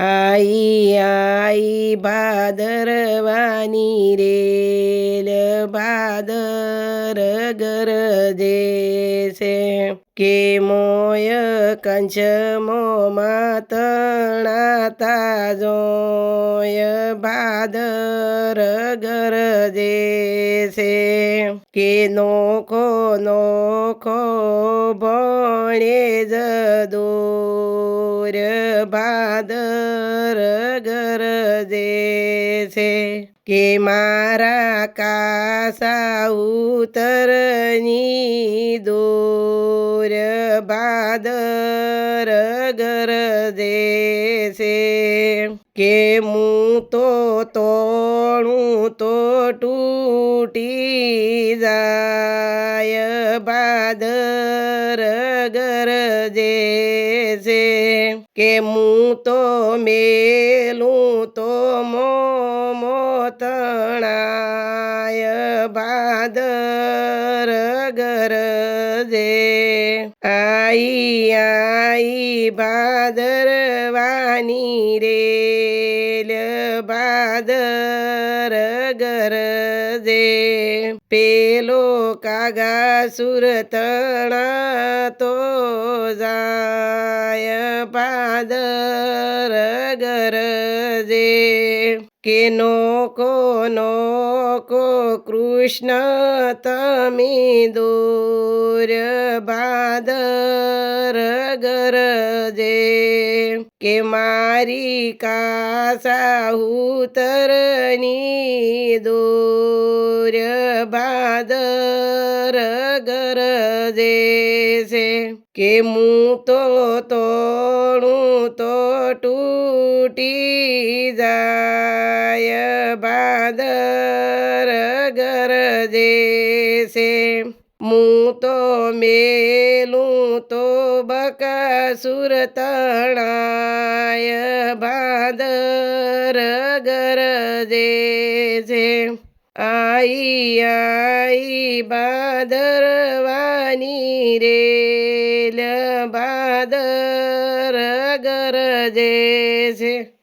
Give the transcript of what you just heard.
आई भादरवानी rail Bhadar गरजे છે કે મોય કંચમો માતણાતા જોય ભાદર ગરજે છે કે નોખો નોખો ભણે જદોર ભાદર ગરજે છે કે મારા કાસા ઉતરની દોર ભાદર ગરજે છે કે હું તો તોણું તો તૂટી જાય ભાદર ગરજે છે કે હું તો મેલું તો મોતણાય ભાદર ગરજે आई भादरवानी रेल भादर गरजे पेलो कागा सुरतणा तो जाय भादर गरजे કે નોકો નોકો કૃષ્ણ તમે દોર ભાદર ગરજે કે મારી કાસા ઉતરની દોર ભાદર ગરજે છે કે હું તો તોણું તો તૂટી જાય ભાદર ગરજે છે હું તો મેલું તો બકાસુર તણાય ભાદર ગરજે છે आई भादरवानी रेल भादर गरजे છે।